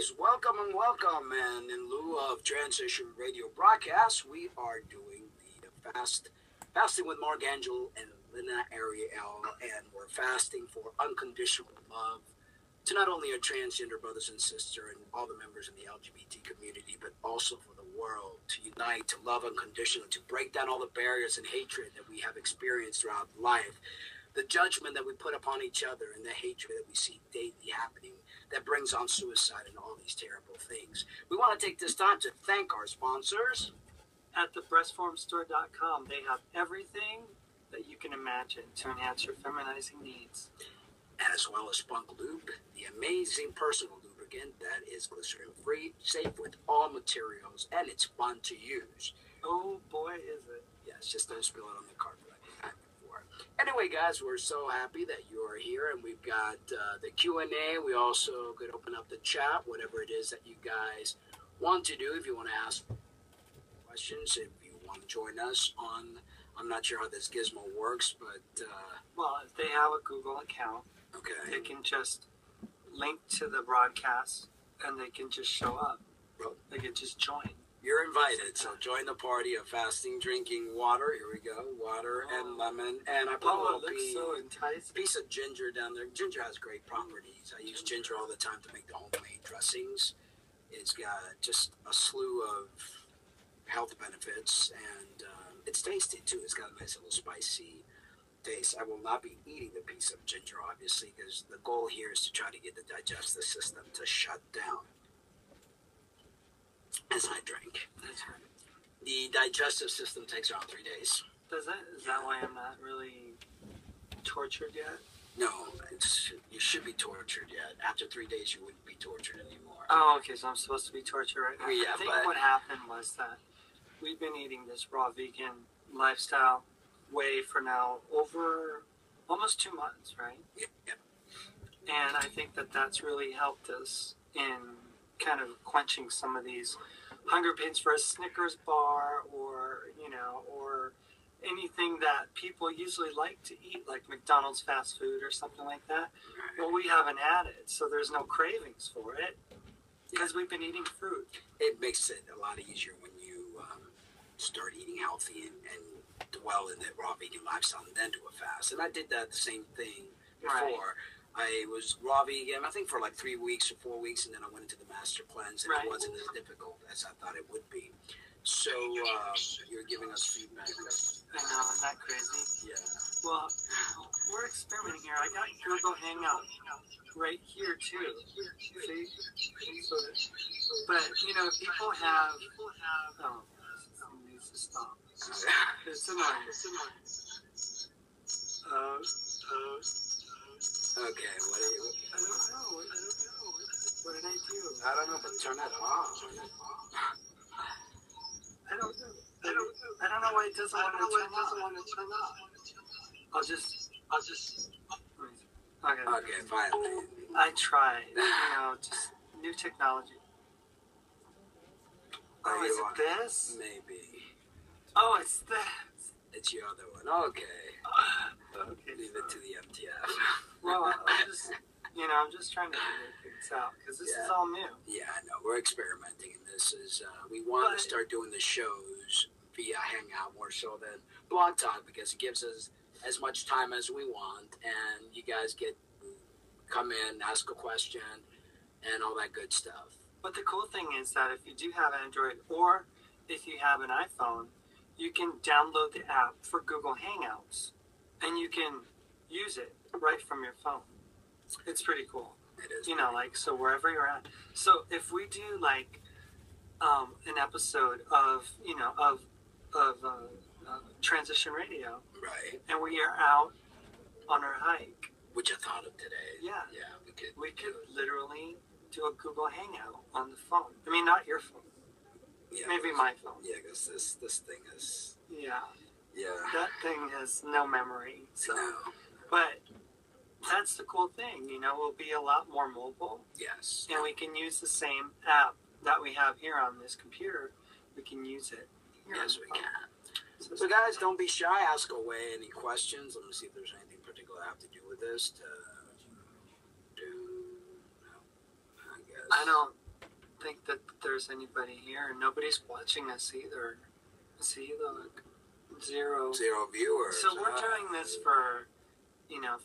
guys, welcome and welcome. And in lieu of transition radio broadcast, we are doing the fasting with Mark Angel and Lynna Ariel, and we're fasting for unconditional love to not only our transgender brothers and sisters and all the members in the LGBT community, but also for the world to unite, to love unconditionally, to break down all the barriers and hatred that we have experienced throughout life, the judgment that we put upon each other, and the hatred that we see daily happening that brings on suicide and all these terrible things. We want to take this time to thank our sponsors. At the breastformstore.com, they have everything that you can imagine to enhance your feminizing needs. As well as Spunk Lube, the amazing personal lubricant that is glycerin-free, safe with all materials, and it's fun to use. Oh boy, is it. Yes, just don't spill it on the carpet like we had before. Anyway, guys, we're so happy that you are here, and we've got the Q&A. We also could open up the chat, whatever it is that you guys want to do. If you want to ask questions, if you want to join us on, I'm not sure how this gizmo works, but... well, if they have a Google account, okay, they can just link to the broadcast, and they can just show up. Well, they can just join. You're invited, so join the party of fasting, drinking water. Here we go, water and lemon. And I put a little so enticing. piece of ginger down there. Ginger has great properties. I use ginger all the time to make the homemade dressings. It's got just a slew of health benefits, and it's tasty too. It's got a nice little spicy taste. I will not be eating the piece of ginger, obviously, because the goal here is to try to get the digestive system to shut down as I drink. That's right. The digestive system takes around 3 days. Does it? Is that why I'm not really tortured yet? No, you should be tortured yet. After 3 days, you wouldn't be tortured anymore. Oh, okay, so I'm supposed to be tortured right now. Yeah, I think but what happened was that we've been eating this raw vegan lifestyle way for now over almost 2 months, right? Yeah. And I think that that's really helped us in kind of quenching some of these hunger pains for a Snickers bar, or or anything that people usually like to eat, like McDonald's fast food or something like that. Well, we haven't had it, so there's no cravings for it because we've been eating fruit. It makes it a lot easier when you start eating healthy and dwell in the raw vegan lifestyle and then do a fast. And I did that the same thing before. Right. I was raw vegan, I think, for like 3 weeks or 4 weeks, and then I went into the master cleanse, and Right. it wasn't as difficult as I thought it would be. So you're giving us feedback. I know, isn't that crazy? Yeah. Well, we're experimenting here. I got Google Hangout right here too. See? But people have. Oh, it needs to stop. It's annoying. Okay, what do you... I don't know. What did I do? I don't know, but turn it off. I don't know. I don't know why it doesn't want to turn off. I'll just. Okay. Okay, finally. I tried. Just new technology. Oh, is it this? Maybe. Oh, it's this. It's your other one. Okay. Okay. Leave it to the MTF. Well, I'm just trying to figure things out because this is all new. Yeah, I know. We're experimenting, and this is, we want to start doing the shows via Hangout more so than Blog Talk, because it gives us as much time as we want, and you guys come in, ask a question, and all that good stuff. But the cool thing is that if you do have Android or if you have an iPhone, you can download the app for Google Hangouts, and you can use it right from your phone. It's pretty cool. It is. So wherever you're at. So if we do like an episode of Transition Radio, right, and we are out on our hike, which I thought of today. Yeah, we could literally do a Google Hangout on the phone. I mean, not your phone. Yeah, maybe my phone. Yeah, because this thing is. Yeah. Yeah. That thing has no memory. So, no. But that's the cool thing. We'll be a lot more mobile. Yes. And we can use the same app that we have here on this computer. We can use it. Yes, we can. So guys, don't be shy. Ask away any questions. Let me see if there's anything particular I have to do with this. I guess. I don't think that there's anybody here, and nobody's watching us either. See, look, zero viewers. So we're doing this for,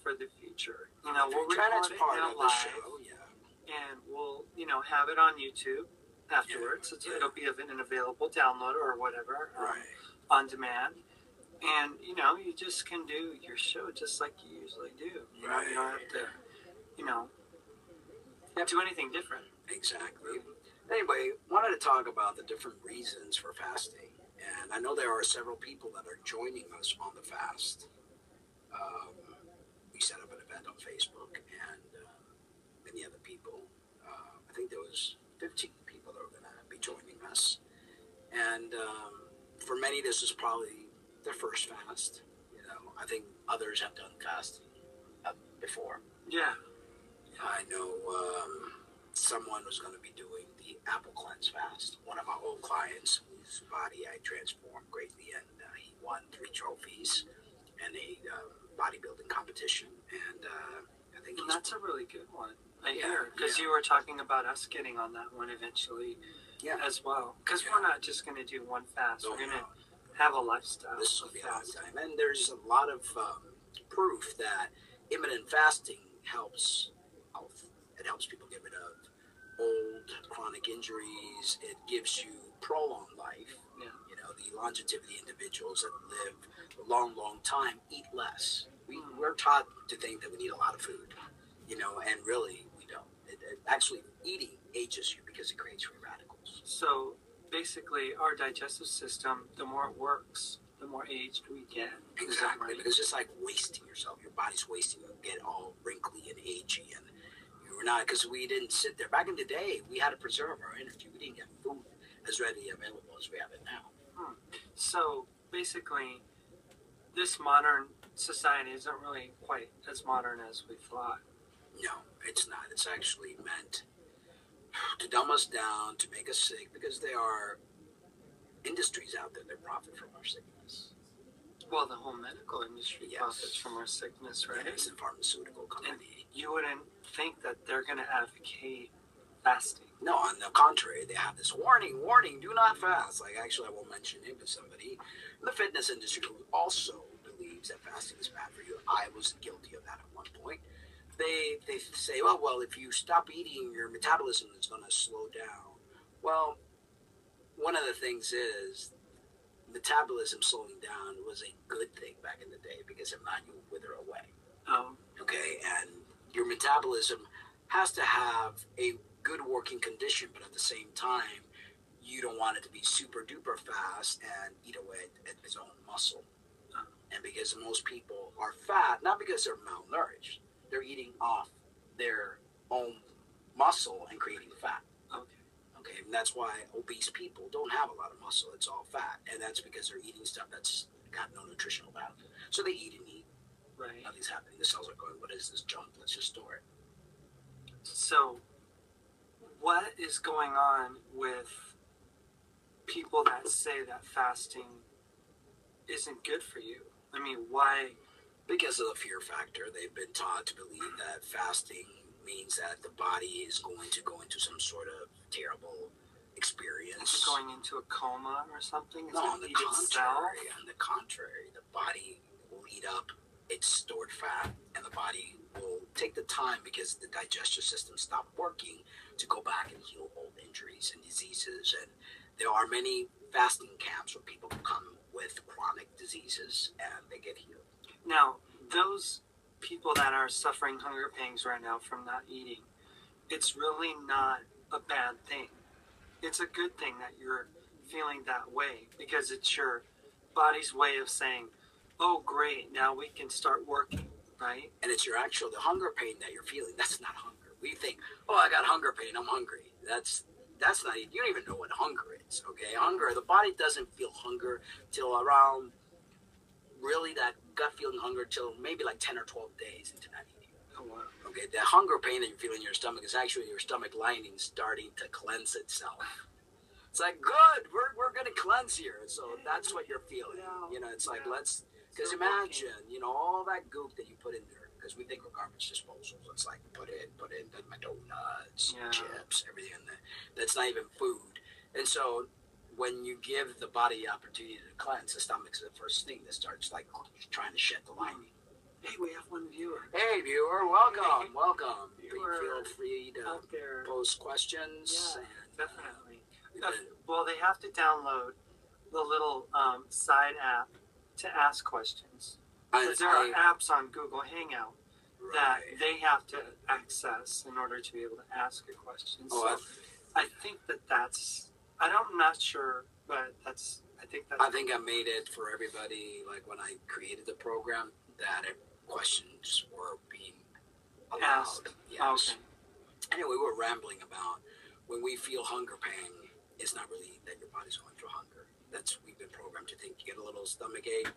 for the future. We'll record it's it part now of the live, show, and we'll, have it on YouTube afterwards. It'll be an available download or whatever, on demand. And, you just can do your show just like you usually do. You don't have to, do anything different. Exactly. Anyway, wanted to talk about the different reasons for fasting. And I know there are several people that are joining us on the fast. We set up an event on Facebook, and many other people. I think there was 15 people that were going to be joining us. And for many, this is probably their first fast. I think others have done fasting before. Yeah. I know someone was going to be doing the apple cleanse fast. One of my old clients, whose body I transformed greatly, and he won 3 trophies in a bodybuilding competition. And I think that's a really good one. I hear, because you were talking about us getting on that one eventually as well. Because we're not just going to do one fast. We're going to have a lifestyle. This will be a long time. And there's a lot of proof that intermittent fasting helps health. It helps people get rid of old chronic injuries. It gives you prolonged life. Yeah. The longevity individuals that live a long, long time eat less. We're taught to think that we need a lot of food, and really we don't. It actually, eating ages you because it creates free radicals. So basically, our digestive system, the more it works, the more aged we get. Exactly, because it's just like wasting yourself. Your body's wasting. You get all wrinkly and agey, and you're not, because we didn't sit there. Back in the day, we had to preserve our energy. We didn't get food as readily available as we have it now. So basically, this modern society isn't really quite as modern as we thought. No, it's not. It's actually meant to dumb us down, to make us sick, because there are industries out there that profit from our sickness. Well, the whole medical industry profits from our sickness, right? It's a pharmaceutical company. And you wouldn't think that they're going to advocate fasting. No, on the contrary, they have this warning, do not fast. Like, actually, I won't mention him, but somebody in the fitness industry who also believes that fasting is bad for you. I was guilty of that at one point. They say, oh, well, if you stop eating, your metabolism is going to slow down. Well, one of the things is metabolism slowing down was a good thing back in the day, because if not, you would wither away. Okay, and your metabolism has to have a good working condition, but at the same time, you don't want it to be super duper fast and eat away at its own muscle. And because most people are fat, not because they're malnourished, they're eating off their own muscle and creating fat. Okay, and that's why obese people don't have a lot of muscle. It's all fat, and that's because they're eating stuff that's got no nutritional value. So they eat and eat. Right. Nothing's happening. The cells are going, what is this junk? Let's just store it. So what is going on with people that say that fasting isn't good for you? I mean, why? Because of the fear factor. They've been taught to believe that fasting means that the body is going to go into some sort of terrible experience. Is it going into a coma or something? No, on the contrary. On the contrary, the body will eat up its stored fat, and the body will take the time, because the digestive system stopped working, to go back and heal old injuries and diseases. And there are many fasting camps where people come with chronic diseases and they get healed. Now, those people that are suffering hunger pangs right now from not eating, it's really not a bad thing. It's a good thing that you're feeling that way, because it's your body's way of saying, oh, great, now we can start working, right? And it's the hunger pain that you're feeling. That's not hunger. We think, oh, I got hunger pain, I'm hungry. That's not, you don't even know what hunger is, okay? Hunger, the body doesn't feel hunger till around, really that gut feeling hunger till maybe like 10 or 12 days into not eating. Oh, wow. Okay, the hunger pain that you feel in your stomach is actually your stomach lining starting to cleanse itself. It's like, good, we're going to cleanse here. So that's what you're feeling. It's like, let's, because imagine, all that goop that you put in there, because we think of garbage disposals. It's like put in my donuts, chips, everything in there. That's not even food. And so when you give the body the opportunity to cleanse, the stomach's the first thing that starts like trying to shed the lining. Hey, we have one viewer. Hey, viewer, welcome, welcome. Viewer, Feel free to post questions. Yeah, definitely. Well, they have to download the little side app to ask questions. Because there are apps on Google Hangout that they have to access in order to be able to ask a question. So I think that's, I'm not sure, but I think I made it for everybody, like when I created the program, that questions were being allowed. Asked. Yes. Okay. Anyway, we're rambling about when we feel hunger pang, it's not really that your body's going through hunger. We've been programmed to think you get a little stomach ache,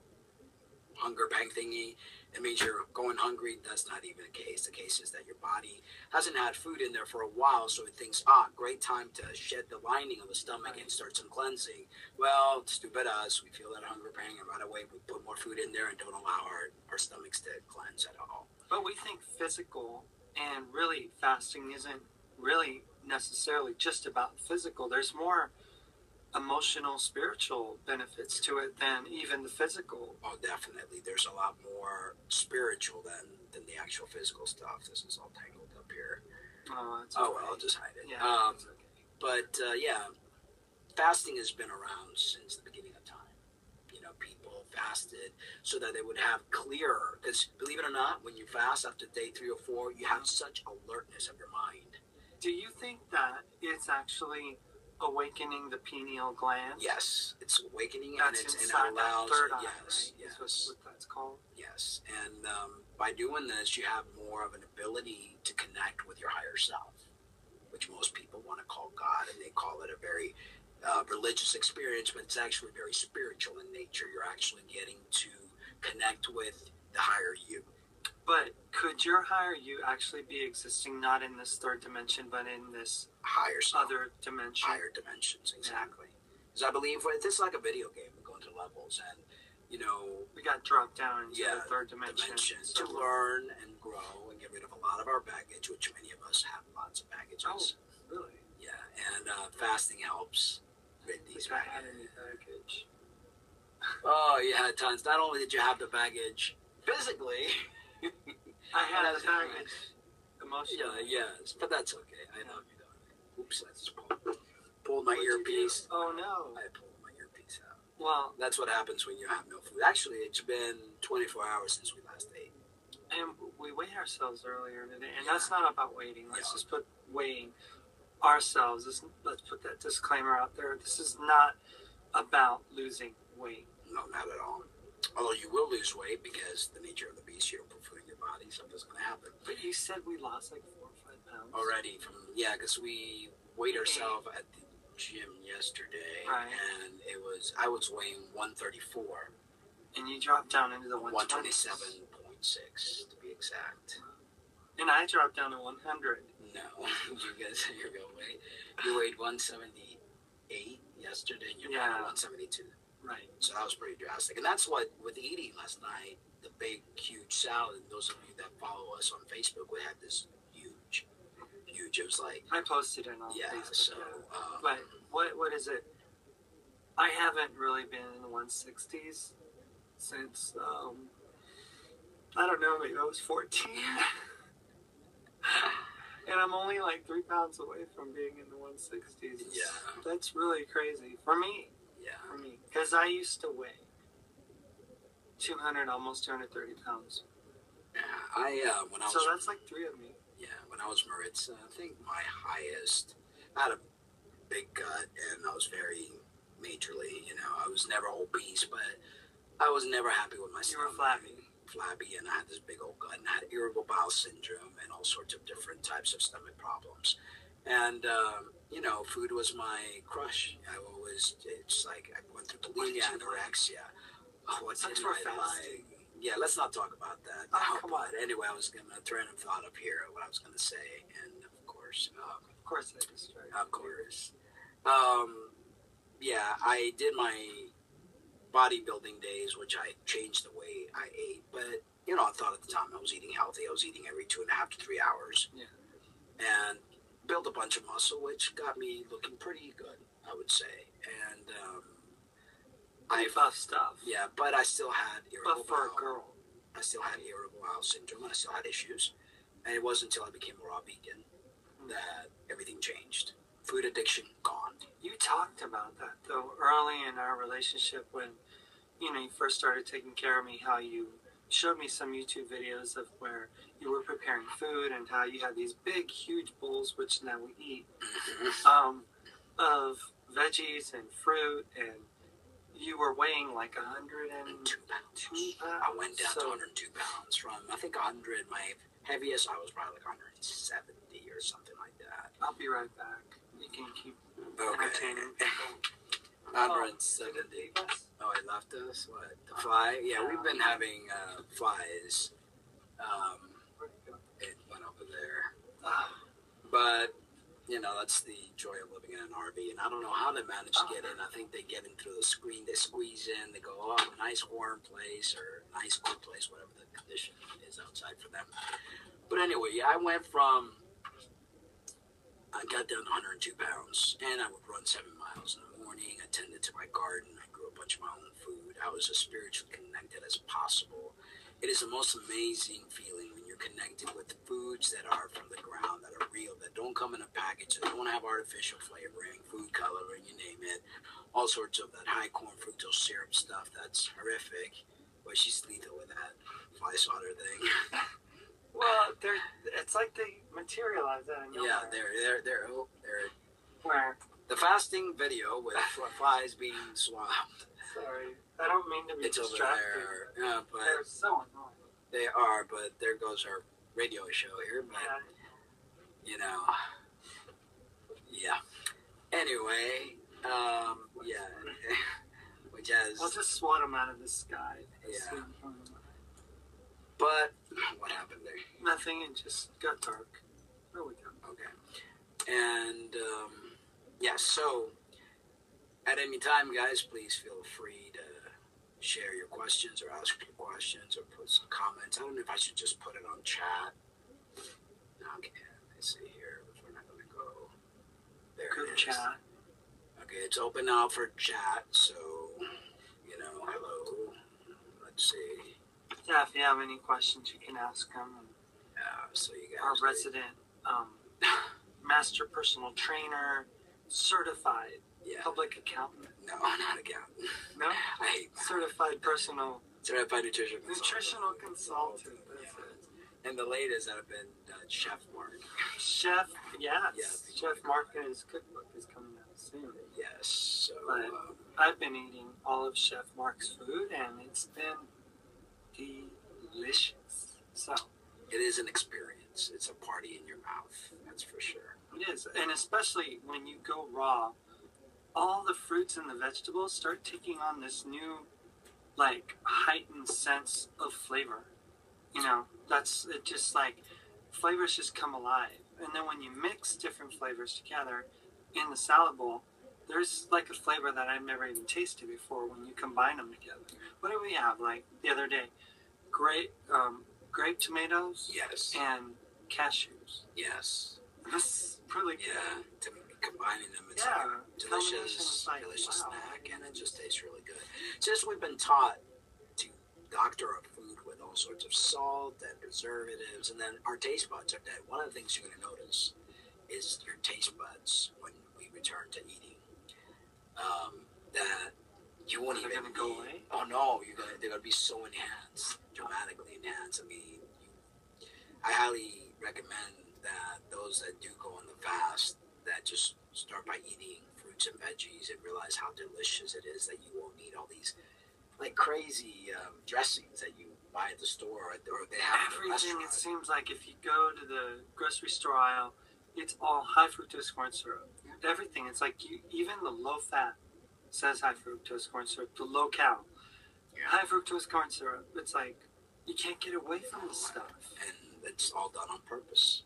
hunger pang thingy. It means you're going hungry. That's not even the case. The case is that your body hasn't had food in there for a while, so it thinks, great time to shed the lining of the stomach and start some cleansing. Well, stupid us, we feel that hunger pang, and right away we put more food in there and don't allow our stomachs to cleanse at all. But we think physical, and really fasting isn't really necessarily just about physical. There's more emotional, spiritual benefits to it than even the physical. Oh, definitely. There's a lot more spiritual than the actual physical stuff. This is all tangled up here. Oh, that's okay. Well, I'll just hide it. Yeah, that's okay. But, fasting has been around since the beginning of time. People fasted so that they would have clearer, because believe it or not, when you fast after day 3 or 4, you have such alertness of your mind. Do you think that it's actually awakening the pineal gland? Yes, it's awakening, that's and it inside allows that third eye, yes, right? yes. What that's called. Yes, and by doing this, you have more of an ability to connect with your higher self, which most people want to call God, and they call it a very religious experience, but it's actually very spiritual in nature. You're actually getting to connect with the higher you. But could your higher you actually be existing not in this third dimension, but in this higher self, other dimension? Higher dimensions, exactly. Because I believe it's like a video game. We go into levels, and we got dropped down into the third dimension to learn and grow and get rid of a lot of our baggage, which many of us have lots of baggages. Oh, really? Yeah, and fasting helps rid these baggage. Oh, you had tons. Not only did you have the baggage physically, I had the baggage emotionally. Yeah, yes, but that's okay. I know you don't. Oops, I just pulled my earpiece. Oh no! I pulled my earpiece out. Well, that's what happens when you have no food. Actually, it's been 24 hours since we last ate. And we weighed ourselves earlier today, and that's not about waiting. Let's just put weighing ourselves. Let's put that disclaimer out there. This is not about losing weight. No, not at all. Although you will lose weight because the nature of the beast, you don't put food in your body, something's going to happen. But you said we lost like 4 or 5 pounds already because we weighed ourselves at the gym yesterday, and I was weighing 134, and you dropped down into the 127.6 to be exact. And I dropped down to 100. No, you weighed 178 yesterday, and you're down to 172. Right. So that was pretty drastic. And that's what, with eating last night, the big, huge salad, and those of you that follow us on Facebook, we had this huge, it was like... I posted it on Facebook. So... but what is it? I haven't really been in the 160s since, I don't know, maybe I was 14. And I'm only like 3 pounds away from being in the 160s. That's really crazy. For me. Yeah. For me. Because I used to weigh 200, almost 230 pounds. Yeah, So that's like 3 of me. Yeah, when I was Maritza, I think my highest, I had a big gut, and I was very majorly, I was never obese, but I was never happy with my stomach. You were flabby, and I had this big old gut, and I had irritable bowel syndrome and all sorts of different types of stomach problems. And, food was my crush. It's like I went through bulimia, anorexia. Yeah, let's not talk about that. Come on. Anyway, I was going to thread a thought up here, what I was going to say, and of course, I distracted. Of course. I did my bodybuilding days, which I changed the way I ate, but I thought at the time I was eating healthy. I was eating every 2.5 to 3 hours. Yeah. And built a bunch of muscle, which got me looking pretty good, I would say. And I buff stuff. yeah, but I still had irritable Buff for a bowel. girl. I still had irritable bowel syndrome. I still had issues, and it wasn't until I became a raw vegan that everything changed. Food addiction gone. You talked about that though early in our relationship when you first started taking care of me. How you showed me some YouTube videos of where you were preparing food and how you had these big, huge bowls, which now we eat, of veggies and fruit, and you were weighing like 102 pounds. I went down to 102 pounds from, I think, 100. My heaviest, I was probably like 170 or something like that. I'll be right back. You can keep entertaining. 170. Oh, he left us? What? The fly? Yeah, we've been having flies. It went over there. But, that's the joy of living in an RV. And I don't know how they manage to get in. I think they get in through the screen. They squeeze in. They go, oh, nice warm place or nice cool place, whatever the condition is outside for them. But anyway, I got down to 102 pounds, and I would run 7 miles in the morning. I tended to my garden. I grew a bunch of my own food. I was as spiritually connected as possible. It is the most amazing feeling when you're connected with foods that are from the ground, that are real, that don't come in a package, that don't have artificial flavoring, food coloring, you name it. All sorts of that high corn fructose syrup stuff that's horrific. But she's lethal with that fly swatter thing. Well, it's like they materialize that in your Yeah, mind. they're Where? the fasting video with flies being swamped. Sorry, I don't mean to be It's over distracting. there. Yeah, but They're so annoying. they are. But there goes our radio show here. But yeah. Anyway, yeah. Which has. I'll just swat them out of the sky. Yeah. But what happened there? Nothing. It just got dark. There we go. Okay. And so at any time, guys, please feel free to share your questions or ask your questions or put some comments. I don't know if I should just put it on chat. Okay, let's see here. We're not going to go there. Good chat. Okay, it's open now for chat. So, hello. Let's see. Yeah, if you have any questions, you can ask them. So you guys. Our resident master personal trainer, certified public accountant. No, not accountant. No? I hate that. Certified nutritional consultant. Nutritional consultant. That's it. And the latest that have been Chef Mark. Chef, yes. Yeah, Chef Mark and his cookbook is coming out soon. Yes. So But I've been eating all of Chef Mark's food, and it's been delicious. So it is an experience. It's a party in your mouth. That's for sure. it is, and especially when you go raw, all the fruits and the vegetables start taking on this new, heightened sense of flavor. That's it. Just flavors just come alive, and then when you mix different flavors together in the salad bowl, there's a flavor that I've never even tasted before when you combine them together. What do we have? The other day, grape tomatoes. Yes. And cashews. Yes. That's really good. Yeah. Combining them, it's delicious wow. snack, and it just tastes really good. Just we've been taught to doctor our food with all sorts of salt and preservatives, and then our taste buds are dead. One of the things you're going to notice is your taste buds when we return to eating. That you won't even going to go away. Oh no, they're going to be so enhanced, dramatically enhanced. I mean, I highly recommend that those that do go on the fast, that just start by eating fruits and veggies and realize how delicious it is that you won't need all these crazy dressings that you buy at the store or they have everything. It seems like if you go to the grocery store aisle, it's all high fructose corn syrup. Yeah. Everything. It's even the low fat says high fructose corn syrup. The low cal, high fructose corn syrup. It's you can't get away from this stuff. And it's all done on purpose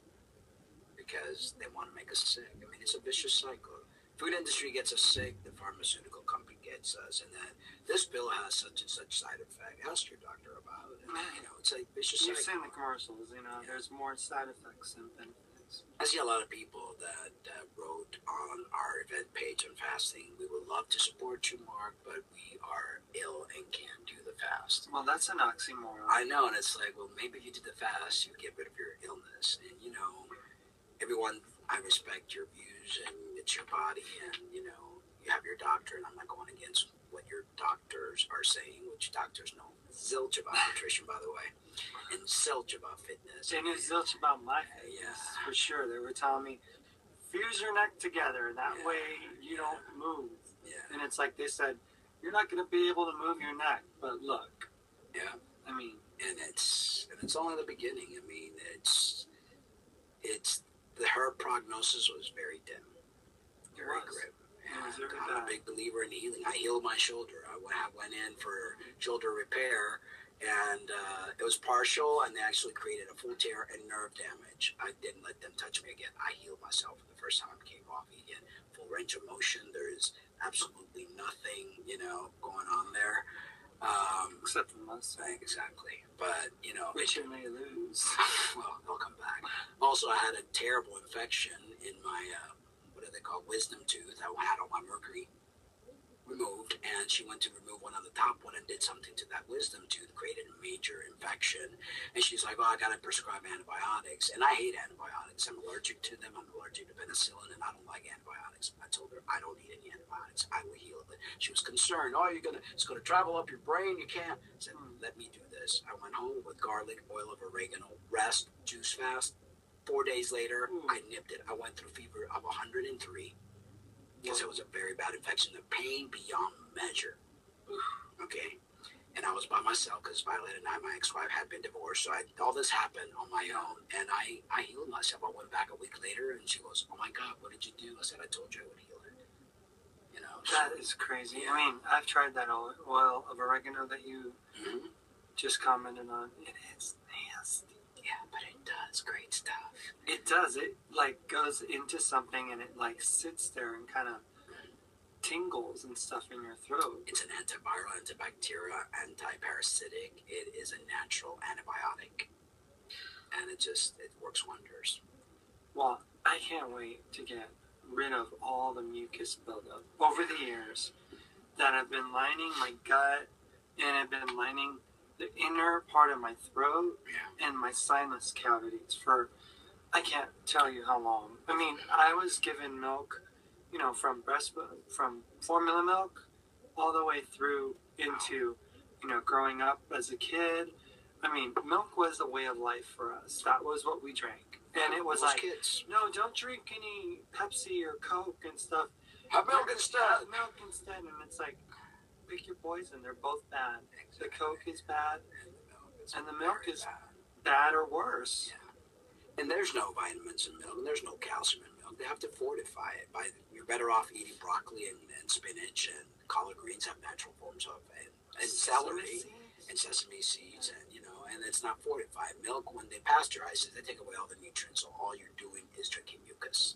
because they want to make us sick. I mean, it's a vicious cycle. Food industry gets us sick. The pharmaceutical company gets says, and then this pill has such and such side effect. Ask your doctor about it. And, it's like vicious You've cycle. seen the commercials, there's more side effects than benefits. I see a lot of people that wrote on our event page on fasting. We would love to support you, Mark, but we are ill and can't do the fast. Well, that's an oxymoron. I know, and it's like, well, maybe if you did the fast, you get rid of your illness. And everyone, I respect your views, and it's your body, and you have your doctor, and I'm not going against what your doctors are saying, which doctors know zilch about nutrition, by the way, and zilch about fitness. They knew zilch about my fitness, for sure. They were telling me, fuse your neck together, that way you don't move. Yeah. And it's like they said, you're not going to be able to move your neck, but look. Yeah. I mean, and it's only the beginning. I mean, her prognosis was very dim, very grim. And I'm a big believer in healing. I healed my shoulder. I went in for shoulder repair, and it was partial, and they actually created a full tear and nerve damage. I didn't let them touch me again. I healed myself for the first time. Came off again, full range of motion. There is absolutely nothing, going on there. Except for the Mustang. Exactly. But, which you may lose. Well, they'll come back. Also, I had a terrible infection in my, what do they call, wisdom tooth. I had all my mercury removed, and she went to remove one on the top one and did something to that wisdom tooth, created a major infection. And she's like, I got to prescribe antibiotics. And I hate antibiotics. I'm allergic to them. I'm allergic to penicillin, and I don't like antibiotics. I told her, I don't need any antibiotics. I will heal it. She was concerned. It's going to travel up your brain. You can't. I said, let me do this. I went home with garlic, oil of oregano, rest, juice fast. 4 days later, I nipped it. I went through fever of 103 because it was a very bad infection. The pain beyond measure. Okay. And I was by myself because Violet and my ex-wife, had been divorced. So all this happened on my own. And I healed myself. I went back a week later, and she goes, oh, my God, what did you do? I said, I told you I would heal it. That is crazy. Yeah. I mean, I've tried that oil of oregano that you just commented on. It is nasty. Yeah, but it does great stuff. It does. It, goes into something, and it, sits there and kind of tingles and stuff in your throat. It's an antiviral, antibacterial, antiparasitic. It is a natural antibiotic. And it works wonders. Well, I can't wait to get rid of all the mucus buildup over the years that have been lining my gut and have been lining the inner part of my throat and my sinus cavities for, I can't tell you how long. I mean, I was given milk, from breast milk, from formula milk, all the way through into, growing up as a kid. I mean, milk was a way of life for us. That was what we drank. And it was like, kids. No, don't drink any Pepsi or Coke and stuff. Have milk instead. Have milk instead. And it's like, pick your poison. They're both bad. The Coke is bad, and the milk is bad or worse. Yeah. And there's no vitamins in milk, and there's no calcium in milk. They have to fortify it. You're better off eating broccoli and spinach, and collard greens have natural forms of it, and celery and sesame seeds, and and it's not fortified. Milk, when they pasteurize it, they take away all the nutrients, so all you're doing is drinking mucus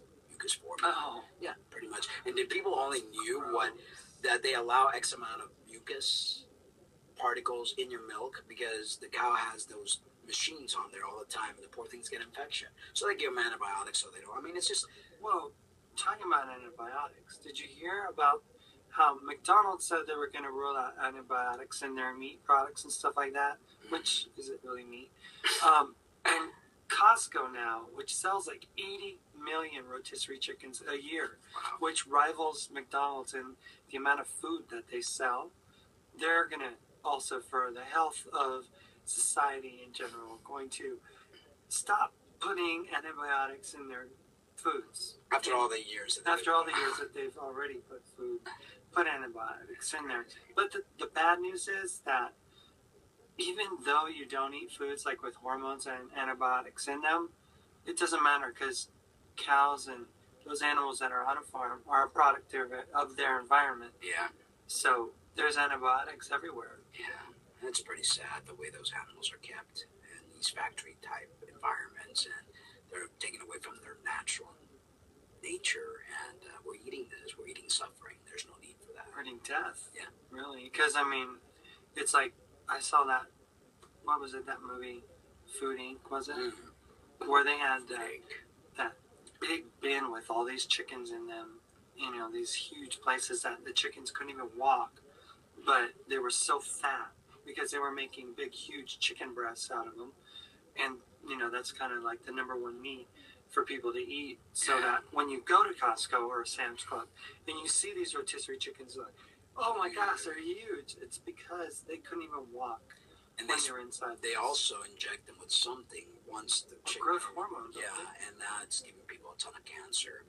formula. Oh. Yeah, pretty much. And then people only knew that they allow X amount of mucus particles in your milk because the cow has those machines on there all the time, and the poor things get infection. So they give them antibiotics so they don't. I mean, it's just... Well, talking about antibiotics, did you hear about how McDonald's said they were going to rule out antibiotics in their meat products and stuff like that? Which isn't really meat. And Costco now, which sells 80 million rotisserie chickens a year, which rivals McDonald's in the amount of food that they sell, they're going to also, for the health of society in general, going to stop putting antibiotics in their foods. After all the years that they've already put antibiotics in there. But the bad news is that even though you don't eat foods with hormones and antibiotics in them, it doesn't matter because cows and those animals that are on a farm are a product of their environment. Yeah. So there's antibiotics everywhere. Yeah. It's pretty sad the way those animals are kept in these factory-type environments, and they're taken away from their natural nature, and we're eating this. We're eating suffering. There's no need for that. We're eating death. Yeah. really, because I mean, it's like I saw that. What was it? That movie, Food Inc. Was it? Where they had that big bin with all these chickens in them. You know, these huge places that the chickens couldn't even walk, but they were so fat because they were making big, huge chicken breasts out of them, and you know that's kind of like the number one meat for people to eat. So that when you go to Costco or Sam's Club and you see these rotisserie chickens, like, oh my gosh, they're huge. It's because they couldn't even walk And when they were inside. they also inject them with something once the chicken. Growth hormone. Yeah, and that's giving people a ton of cancer.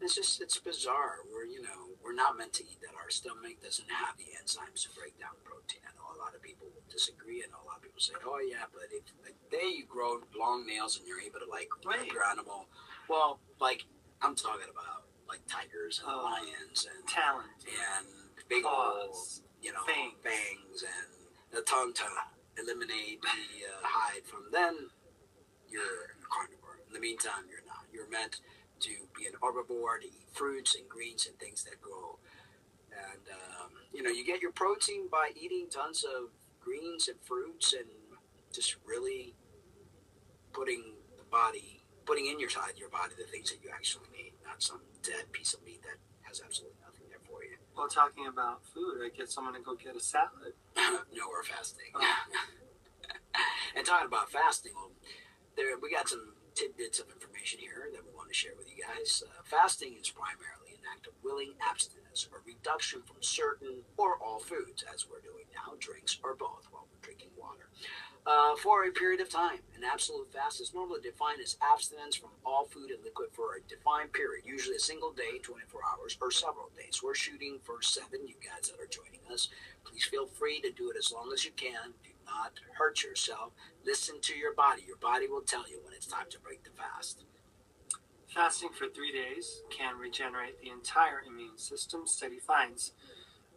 It's bizarre. We're not meant to eat that. Our stomach doesn't have the enzymes to break down protein. I know a lot of people will disagree. I know a lot of people say, oh yeah, but if you grow long nails and you're able to like rip your animal, well, like I'm talking about like tigers and lions and talent and big claws, old, fangs and the tongue to eliminate the hide from. Then you're a carnivore. In the meantime, you're not. You're meant to be an herbivore, to eat fruits and greens and things that grow. And, you get your protein by eating tons of greens and fruits and just really putting in your body the things that you actually need, not some dead piece of meat that has absolutely nothing there for you. Well, talking about food, I get someone to go get a salad. No, we're fasting. And talking about fasting, we got some tidbits of information here that we want to share with you guys. Fasting is primarily an act of willing abstinence or reduction from certain or all foods, as we're doing now, drinks or both while we're drinking water, for a period of time. An absolute fast is normally defined as abstinence from all food and liquid for a defined period, usually a single day, 24 hours, or several days. We're shooting for 7, you guys that are joining us. Please feel free to do it as long as you can. Do not hurt yourself. Listen to your body. Your body will tell you when it's time to break the fast. Fasting for 3 days can regenerate the entire immune system. Study finds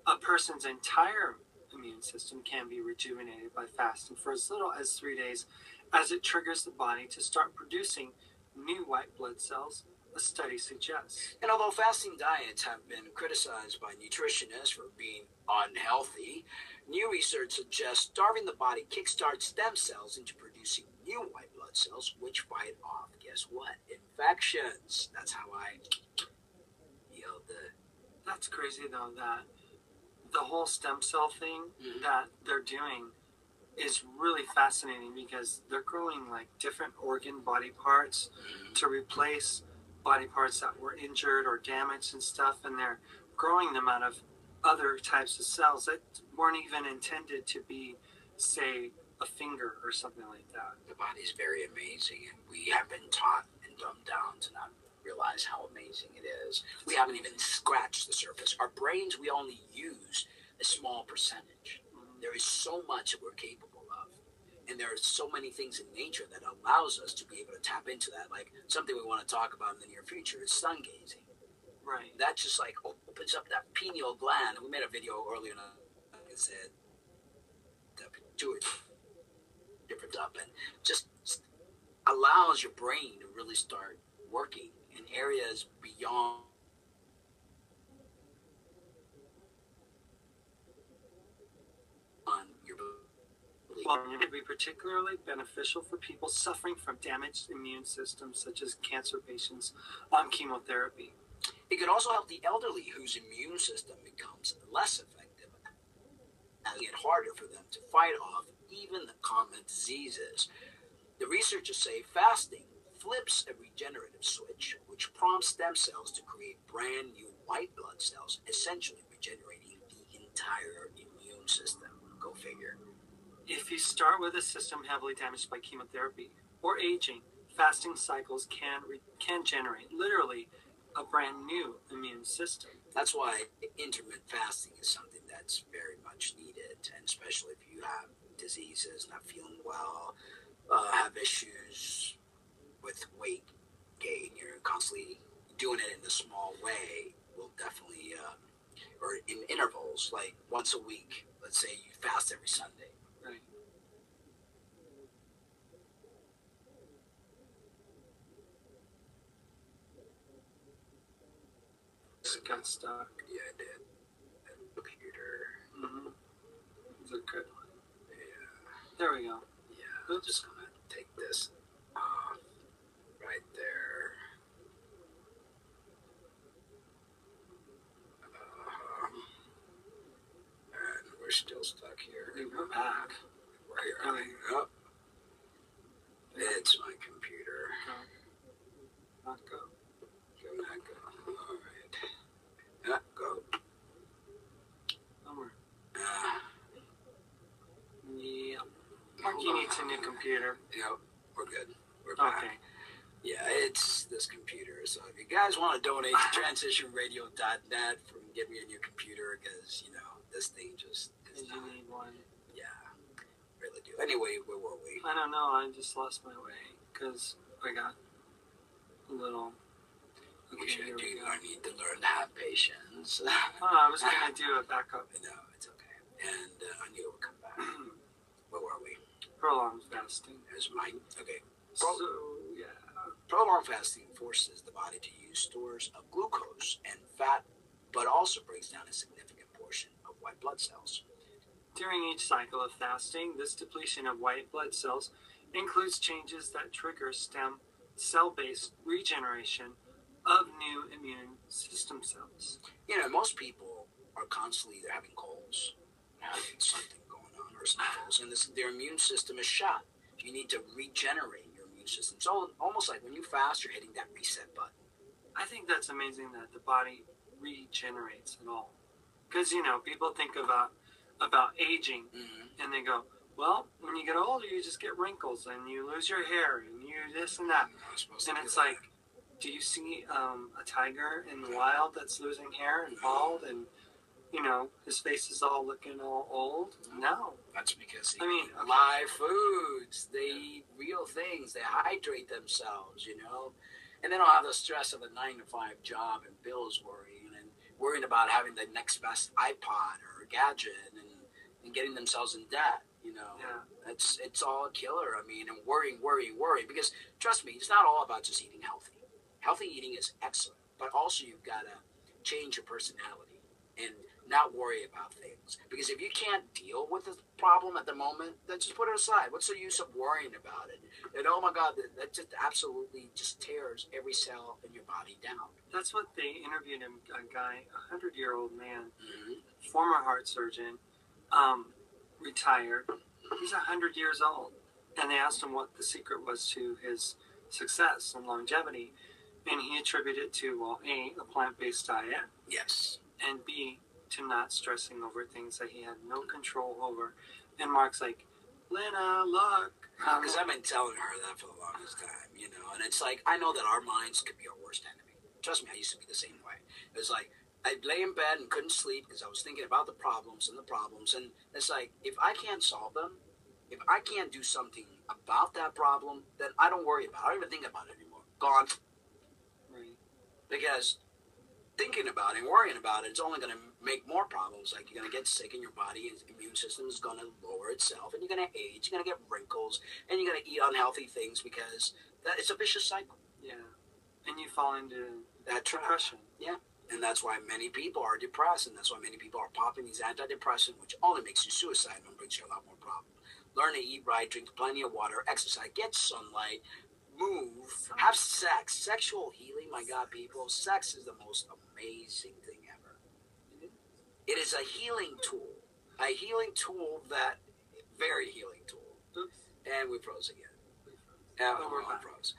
a person's entire immune system can be rejuvenated by fasting for as little as 3 days, as it triggers the body to start producing new white blood cells, a study suggests. And although fasting diets have been criticized by nutritionists for being unhealthy, new research suggests starving the body kickstarts stem cells into producing new white blood cells, which fight off, guess what? Infections. That's how I healed That's crazy, though, that the whole stem cell thing that they're doing is really fascinating because they're growing like different organ body parts to replace body parts that were injured or damaged and stuff, and they're growing them out of other types of cells that weren't even intended to be, say, a finger or something like that. The body's very amazing, and we have been taught and dumbed down to not realize how amazing it is. We haven't even scratched the surface. Our brains, we only use a small percentage. There is so much that we're capable of. And there are so many things in nature that allows us to be able to tap into that. Like something we want to talk about in the near future is sun gazing. Right. That just like opens up that pineal gland. We made a video earlier and it said the pituitary different up and just allows your brain to really start working in areas beyond your belief. Well, it would be particularly beneficial for people suffering from damaged immune systems, such as cancer patients on chemotherapy. It could also help the elderly whose immune system becomes less effective, making it harder for them to fight off even the common diseases. The researchers say fasting flips a regenerative switch, which prompts stem cells to create brand new white blood cells, essentially regenerating the entire immune system. Go figure. If you start with a system heavily damaged by chemotherapy or aging, fasting cycles can generate literally a brand new immune system. That's why intermittent fasting is something that's very much needed, and especially if you have diseases, not feeling well, have issues with weight gain, you're constantly doing it in a small way, will definitely, or in intervals, like once a week, let's say you fast every Sunday. Right. Got stuck. Yeah, I did. And the computer. It's a good one. Yeah. There we go. Yeah. I'm just gonna take this off right there. And we're still stuck here. We're back. We're here. Oh, it's my computer. Not go. Go, not go. All right. Yeah, go. Bummer. Uh, Yeah. Marky needs a new computer. Yep, we're good. We're back. Okay. Yeah, it's this computer. So if you guys want to donate to transitionradio.net from get me a new computer, because, you know, this thing just is Did you not, need one? yeah, really do. Anyway, where were we? I don't know. I just lost my way because I got a little. Okay, I need to learn to have patience. Oh, I was going to do a backup. No, it's okay. And I knew it would come back. Where were we? Prolonged fasting. There's mine. Okay. So, yeah. Prolonged fasting forces the body to use stores of glucose and fat, but also breaks down a significant portion of white blood cells. During each cycle of fasting, this depletion of white blood cells includes changes that trigger stem cell-based regeneration of new immune system cells. You know, most people are constantly either having colds, having something going on, or sniffles, and their immune system is shot. You need to regenerate your immune system. So almost like when you fast, you're hitting that reset button. I think that's amazing that the body regenerates at all. Because, you know, people think about aging, and they go, well, when you get older, you just get wrinkles, and you lose your hair, and you this and that. And it's like, do you see a tiger in the wild that's losing hair and bald, and, you know, his face is all looking all old? No. That's because they I mean, eat live foods. They eat real things. They hydrate themselves, you know. And they don't have the stress of a 9-to-5 job and bills worrying about having the next best iPod or gadget and getting themselves in debt, you know. Yeah. It's all a killer. I mean, and worrying. Because, trust me, it's not all about just eating healthy. Healthy eating is excellent, but also you've got to change your personality and not worry about things. Because if you can't deal with the problem at the moment, then just put it aside. What's the use of worrying about it? And oh my God, that just absolutely just tears every cell in your body down. That's what they interviewed him, a guy, a 100-year-old man, former heart surgeon, retired. He's 100 years old. And they asked him what the secret was to his success and longevity. And he attributed it to, well, A, a plant-based diet. Yes. And B, to not stressing over things that he had no control over. And Mark's like, Lynna, look. Because I've been telling her that for the longest time, you know. And it's like, I know that our minds could be our worst enemy. Trust me, I used to be the same way. It was like, I'd lay in bed and couldn't sleep because I was thinking about the problems. And it's like, if I can't solve them, if I can't do something about that problem, then I don't worry about it. I don't even think about it anymore. Gone. Right. Because thinking about it and worrying about it, it's only going to make more problems. Like, you're going to get sick in your body, and the immune system is going to lower itself, and you're going to age, you're going to get wrinkles, and you're going to eat unhealthy things because it's a vicious cycle. Yeah. And you fall into that depression. Yeah. And that's why many people are depressed, and that's why many people are popping these antidepressants, which only makes you suicidal and brings you a lot more problems. Learn to eat right, drink plenty of water, exercise, get sunlight, move, have sex. Sexual healing, my God, people, sex is the most amazing thing ever. It is a healing tool. A healing tool very healing tool. Oops. And we froze again. Yeah, we're all froze.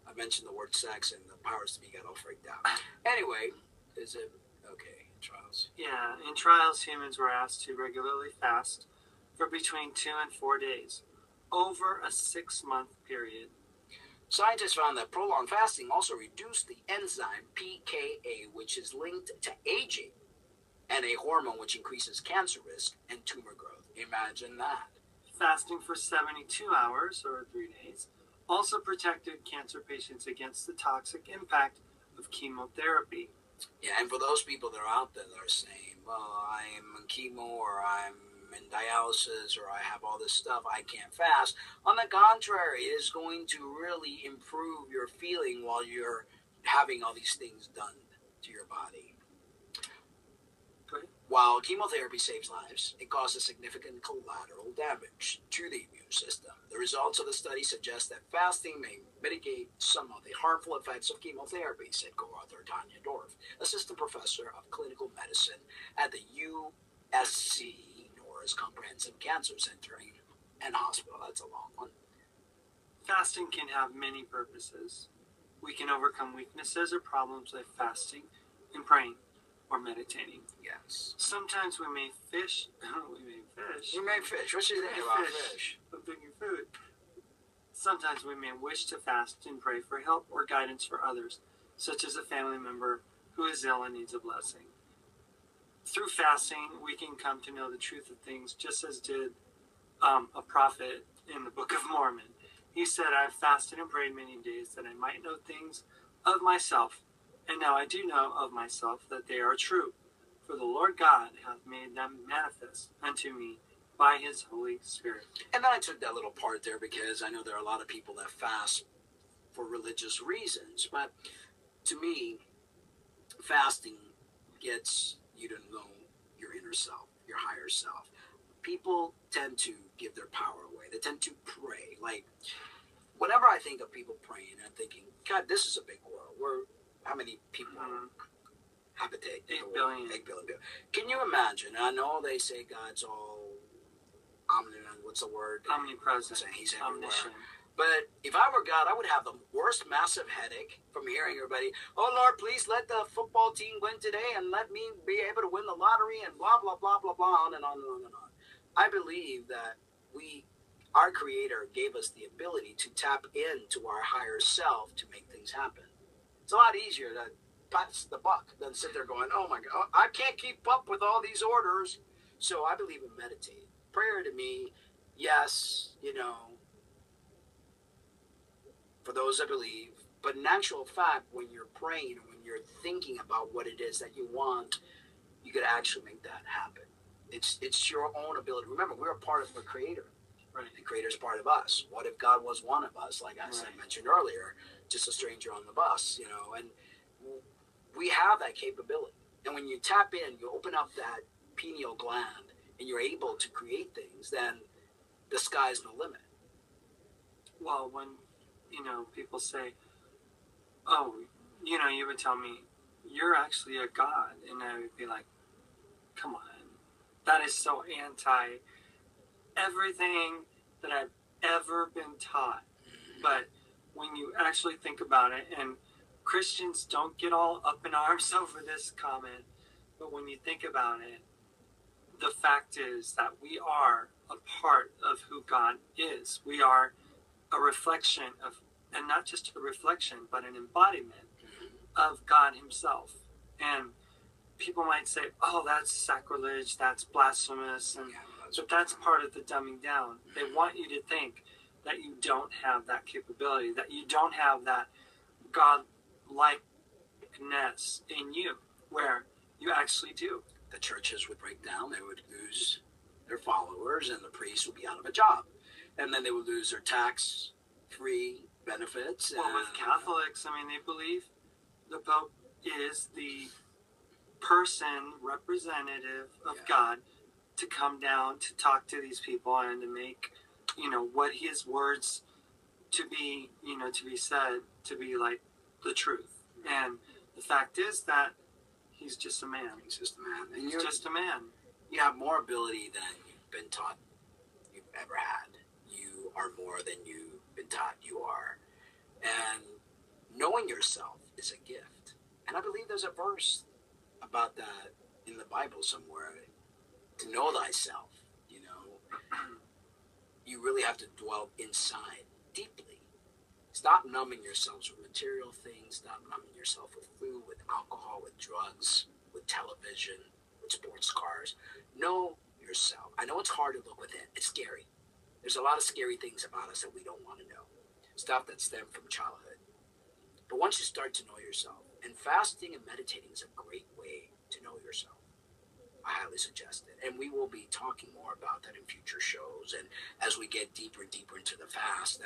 I mentioned the word sex, and the powers to be got all freaked out. Anyway, is it okay? Trials. Yeah, in trials, humans were asked to regularly fast for between 2 and 4 days over a 6-month period. Scientists found that prolonged fasting also reduced the enzyme PKA, which is linked to aging, and a hormone which increases cancer risk and tumor growth. Imagine that. Fasting for 72 hours, or 3 days, also protected cancer patients against the toxic impact of chemotherapy. Yeah, and for those people that are out there that are saying, well, I'm on chemo, or I'm in dialysis, or I have all this stuff, I can't fast. On the contrary, it is going to really improve your feeling while you're having all these things done to your body. Good. While While chemotherapy saves lives, it causes significant collateral damage to the immune system. The results of the study suggest that fasting may mitigate some of the harmful effects of chemotherapy, said co-author Tanya Dorff, assistant professor of clinical medicine at the USC Norris Comprehensive Cancer Center and Hospital. That's a long one. Fasting can have many purposes. We can overcome weaknesses or problems by fasting and praying or meditating. Yes. Sometimes we may fish. You may fish. What you think about fish? I'm thinking food. Sometimes we may wish to fast and pray for help or guidance for others, such as a family member who is ill and needs a blessing. Through fasting, we can come to know the truth of things, just as did a prophet in the Book of Mormon. He said, I have fasted and prayed many days that I might know things of myself, and now I do know of myself that they are true. For the Lord God hath made them manifest unto me by his Holy Spirit. And then I took that little part there because I know there are a lot of people that fast for religious reasons. But to me, fasting gets you to know your inner self, your higher self. People tend to give their power away. They tend to pray. Like, whenever I think of people praying, I'm thinking, God, this is a big world. How many people habitate? 8 billion. 8 billion people. Can you imagine? I know they say God's all omnipresent. What's the word? Omnipresent. He's everywhere. Omniscient. But if I were God, I would have the worst massive headache from hearing everybody, oh, Lord, please let the football team win today and let me be able to win the lottery and blah, blah, blah, blah, blah, on and on and on and on. I believe that our Creator gave us the ability to tap into our higher self to make things happen. It's a lot easier to pass the buck than sit there going, oh my God, I can't keep up with all these orders. So I believe in meditating. Prayer to me, yes, for those that believe, but in actual fact, when you're praying, when you're thinking about what it is that you want, you could actually make that happen. It's your own ability. Remember, we're a part of the Creator. Right. The Creator's part of us. What if God was one of us, like I mentioned earlier, just a stranger on the bus, and we have that capability. And when you tap in, you open up that pineal gland, and you're able to create things, then the sky's no limit. Well, when, people say, oh, you would tell me, you're actually a God. And I would be like, come on. That is so anti everything that I've ever been taught. But when you actually think about it, and Christians don't get all up in arms over this comment, but when you think about it, the fact is that we are a part of who God is. We are a reflection of, and not just a reflection, but an embodiment of God himself. And people might say, oh, that's sacrilege, that's blasphemous, but that's part of the dumbing down. They want you to think that you don't have that capability, that you don't have that God-likeness in you, where you actually do. The churches would break down, they would lose their followers, and the priests would be out of a job. And then they would lose their tax-free benefits. Well, with Catholics, they believe the Pope is the person, representative of God, to come down to talk to these people and to make, what his words to be said, to be like the truth. And the fact is that he's just a man. He's just a man. He's just a man. You have more ability than you've been taught you've ever had. You are more than you've been taught you are. And knowing yourself is a gift. And I believe there's a verse about that in the Bible somewhere. To know thyself, you really have to dwell inside deeply. Stop numbing yourselves with material things. Stop numbing yourself with food, with alcohol, with drugs, with television, with sports cars. Know yourself. I know it's hard to look within. It's scary. There's a lot of scary things about us that we don't want to know. Stuff that stemmed from childhood. But once you start to know yourself, and fasting and meditating is a great way to know yourself. I highly suggest it. And we will be talking more about that in future shows. And as we get deeper and deeper into the fast,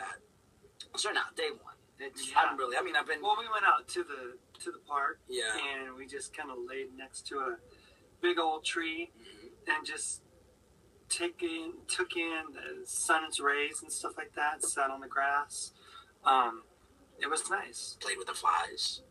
so now, day one. I've been... Well, we went out to the park. Yeah. And we just kind of laid next to big old tree Mm-hmm. and just took in the sun's rays and stuff like that. Sat on the grass. It was nice. Played with the flies.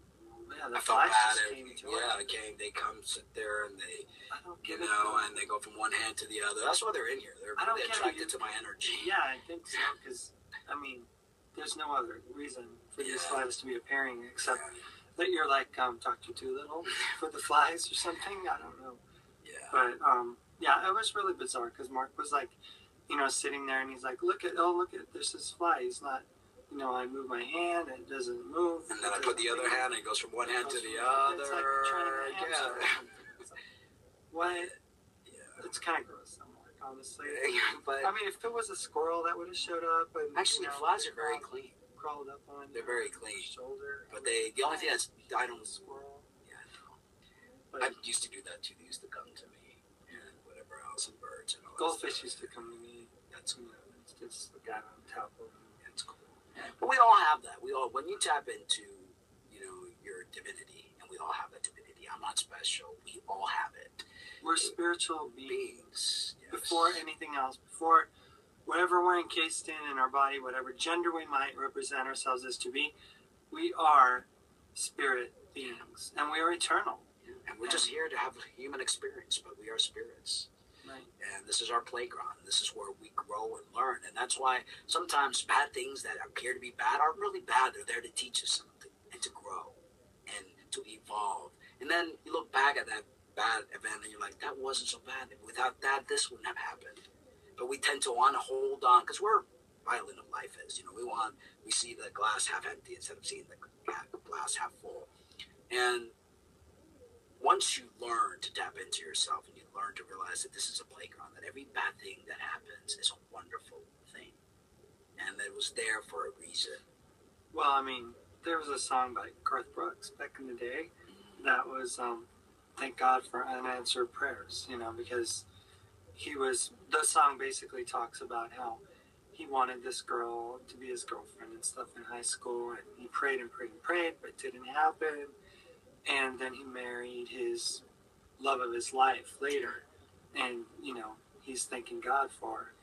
Yeah, the I felt flies bad. just came to it. They come sit there and they, I don't you get it. know, and they go from one hand to the other. That's why they're in here. They're I don't really get it. attracted to my energy. Yeah, I think so. Because I mean, there's no other reason for these flies to be appearing except that you're like Dr. Doolittle for the flies or something. I don't know. Yeah. But yeah, it was really bizarre because Mark was like, you know, sitting there and he's like, look at there's this fly. He's not, you know, I move my hand and it doesn't move. And then I put the other hand and it goes from one hand to the other. It's like trying to It's like, what? Yeah. It's kind of gross, Mark, honestly. But I mean, if it was a squirrel, that would have showed up. And, actually, you know, flies are very clean. Crawled up on. They're very clean. Shoulder. But the only thing that's I don't squirrel. Yeah, no. But I used to do that too. They used to come to me and whatever else, and birds and all that goldfish stuff. used to come to me. That's cool. It's just the guy on top of him. That's cool. But we all have that. When you tap into, you know, your divinity, and we all have that divinity. I'm not special. We all have it. We're spiritual beings. Yes. Before anything else, before whatever we're encased in our body, whatever gender we might represent ourselves as to be, we are spirit beings, and we are eternal. And we're just here to have a human experience, but we are spirits. Right. And this is our playground. This is where we grow and learn. And that's why sometimes bad things that appear to be bad are really bad. They're there to teach us something and to grow and to evolve. And then you look back at that bad event and you're like, that wasn't so bad. Without that, this wouldn't have happened. But we tend to want to hold on because we're violent of life is. You know, we see the glass half empty instead of seeing the glass half full. And once you learn to tap into yourself and you learn to realize that this is a playground, that every bad thing that happens is a wonderful thing, and that it was there for a reason. Well, I mean, there was a song by Garth Brooks back in the day that was "Thank God for Unanswered Prayers," you know, because the song basically talks about how he wanted this girl to be his girlfriend and stuff in high school, and he prayed and prayed and prayed, but it didn't happen. And then he married his love of his life later. And, you know, he's thanking God for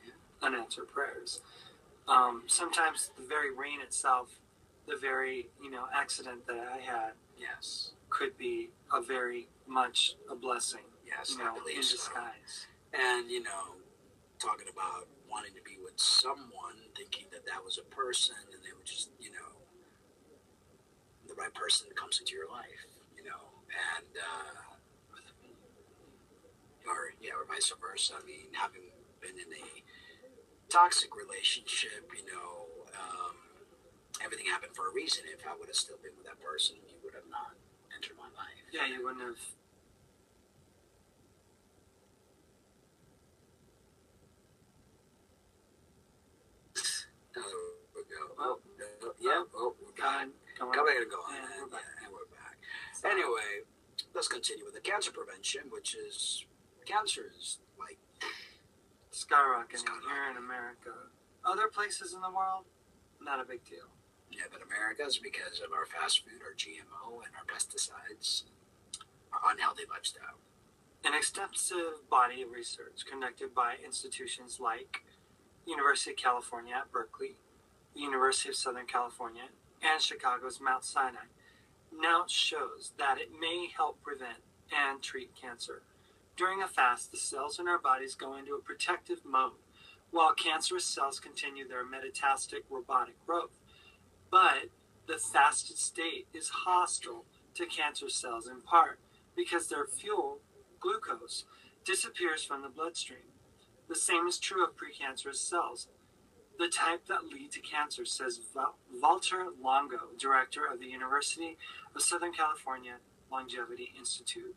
unanswered prayers. Sometimes the very rain itself, the very, you know, accident that I had could be a very much a blessing, Yes, you know, I believe in so. disguise. And, you know, talking about wanting to be with someone, thinking that that was a person, and they would just, you know, the right person comes into your life. And or vice versa. I mean, having been in a toxic relationship, you know, everything happened for a reason. If I would have still been with that person, you would have not entered my life. Yeah, you wouldn't have. Oh, we go. Oh, yeah. Oh, we're back. Go Go on. back and go on. Yeah, we're back. And we're back. So, Anyway, let's continue with the cancer prevention, which is cancer is like skyrocketing here in America. Other places in the world, not a big deal. Yeah, but America's because of our fast food, our GMO, and our pesticides, our unhealthy lifestyle. An extensive body of research conducted by institutions like University of California at Berkeley, the University of Southern California, and Chicago's Mount Sinai now shows that it may help prevent and treat cancer. During a fast, the cells in our bodies go into a protective mode, while cancerous cells continue their metastatic robotic growth. But the fasted state is hostile to cancer cells in part because their fuel, glucose, disappears from the bloodstream. The same is true of precancerous cells, the type that lead to cancer, says Walter Longo, director of the University of Southern California Longevity Institute.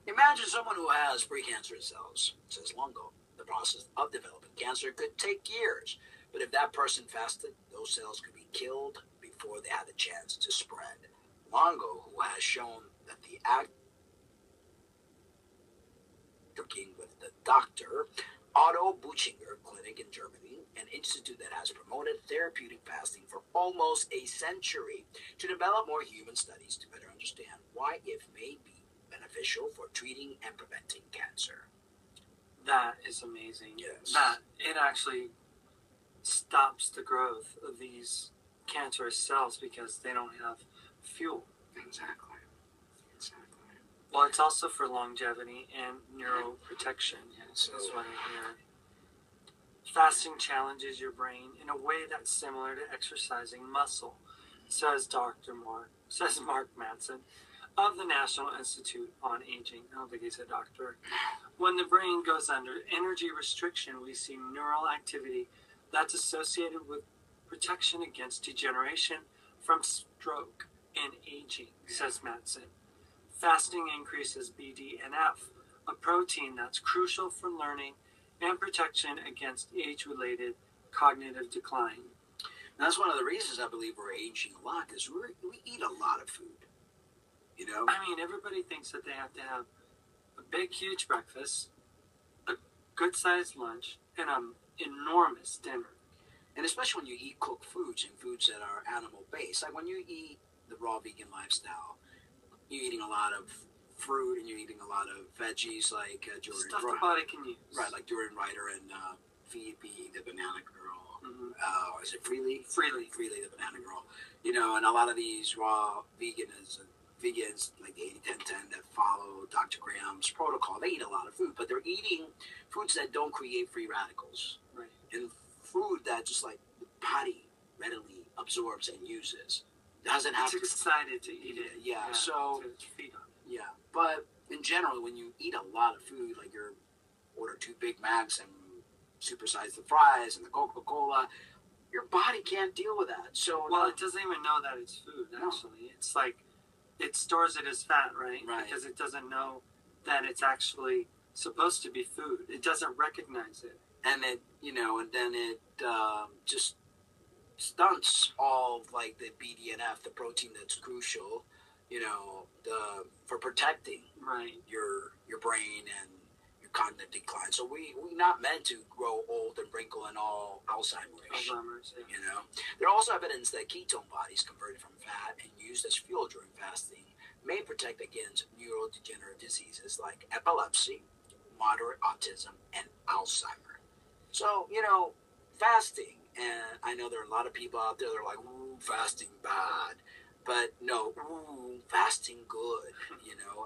Imagine someone who has precancerous cells, says Longo. The process of developing cancer could take years, but if that person fasted, those cells could be killed before they had a chance to spread. Longo, who has shown that the act working with the Dr. Otto Buchinger Clinic in Germany, an institute that has promoted therapeutic fasting for almost a century to develop more human studies to better understand why it may be beneficial beneficial for treating and preventing cancer. That is amazing. Yes. That it actually stops the growth of these cancerous cells because they don't have fuel. Exactly. Well, it's also for longevity and neuroprotection, is what I hear. Fasting challenges your brain in a way that's similar to exercising muscle, says Mark Manson of the National Institute on Aging. I don't think he's a doctor. When the brain goes under energy restriction, we see neural activity that's associated with protection against degeneration from stroke and aging, says Manson. Fasting increases BDNF, a protein that's crucial for learning and protection against age-related cognitive decline. And that's one of the reasons I believe we're aging a lot, because we eat a lot of food. You know? I mean, everybody thinks that they have to have a big, huge breakfast, a good-sized lunch, and an enormous dinner. And especially when you eat cooked foods and foods that are animal-based. Like when you eat the raw vegan lifestyle, you're eating a lot of fruit and you're eating a lot of veggies like Jordan. Stuff the body can use. Right, like Jordan Ryder and Phoebe, the banana girl. Mm-hmm. Is it Freely, the banana girl. You know, and a lot of these raw vegans, like the 80-10-10 that follow Dr. Graham's protocol, they eat a lot of food, but they're eating foods that don't create free radicals. Right. And food that just like the body readily absorbs and uses. Doesn't have it's excited to eat it. Yeah, so to feed on it. Yeah, but in general, when you eat a lot of food, like you order 2 Big Macs and supersize the fries and the Coca-Cola, your body can't deal with that. So it doesn't even know that it's food. Actually, no. It's like it stores it as fat, right? Because it doesn't know that it's actually supposed to be food. It doesn't recognize it, and then it just stunts all of like the BDNF, the protein that's crucial, for protecting your brain and your cognitive decline. So we're not meant to grow old and wrinkle and all Alzheimer's. Yeah. There's also evidence that ketone bodies converted from fat and used as fuel during fasting may protect against neurodegenerative diseases like epilepsy, moderate autism, and Alzheimer. So, fasting, and I know there are a lot of people out there that are like, ooh, fasting bad. But no, ooh, fasting good,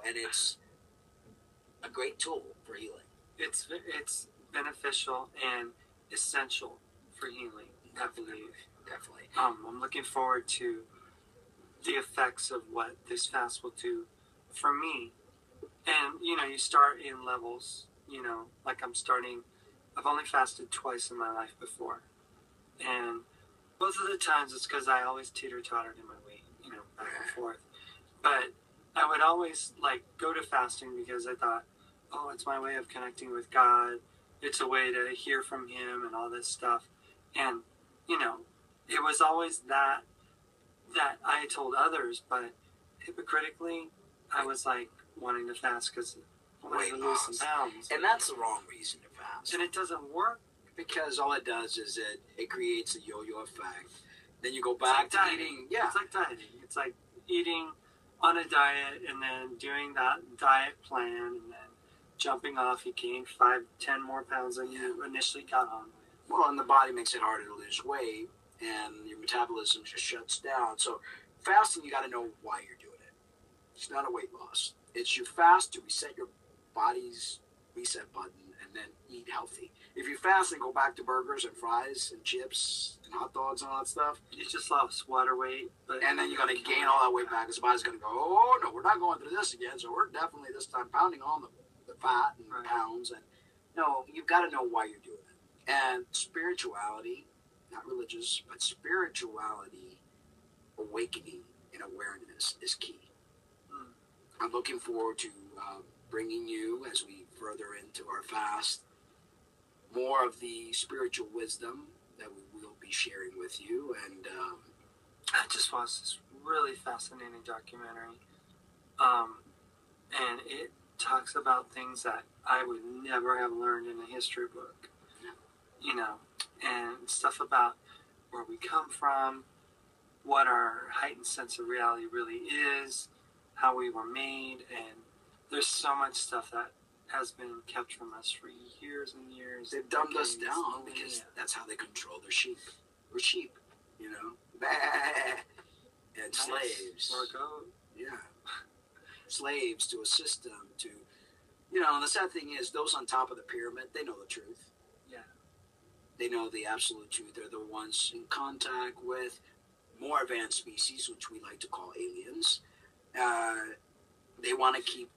and it's a great tool for healing. It's beneficial and essential for healing, I believe. Definitely. I'm looking forward to the effects of what this fast will do for me. And, you start in levels, like I've only fasted twice in my life before. And both of the times it's because I always teeter-tottered in my weight, back and forth. But I would always, go to fasting because I thought, oh, it's my way of connecting with God. It's a way to hear from Him and all this stuff. And, it was always that I told others, but hypocritically, I was, wanting to fast because I wanted to lose some pounds. And that's the wrong reason to fast. And it doesn't work. Because all it does is it creates a yo-yo effect. Then you go back to eating. Yeah. It's like dieting. It's like eating on a diet and then doing that diet plan and then jumping off. You gain 5-10 more pounds than you initially got on with. Well, and the body makes it harder to lose weight, and your metabolism just shuts down. So fasting, you got to know why you're doing it. It's not a weight loss. It's you fast to reset your body's reset button and then eat healthy. If you fast and go back to burgers and fries and chips and hot dogs and all that stuff, you just lost water weight. And then you're going to gain all that weight back because the body's going to go, oh, no, we're not going through this again. So we're definitely this time pounding on the fat and pounds. And no, you've got to know why you're doing it. And spirituality, not religious, but spirituality, awakening and awareness is key. I'm looking forward to bringing you, as we further into our fast, more of the spiritual wisdom that we will be sharing with you. And I just watched this really fascinating documentary, and it talks about things that I would never have learned in a history book, and stuff about where we come from, what our heightened sense of reality really is, how we were made, and there's there's so much stuff that has been kept from us for years and years. They've dumbed us down because that's how they control their sheep. We're sheep, you know. And Nice. Slaves. Or a goat. Yeah. Slaves to a system, to, you know, and the sad thing is, those on top of the pyramid, they know the truth. Yeah. They know the absolute truth. They're the ones in contact with more advanced species, which we like to call aliens. They want to keep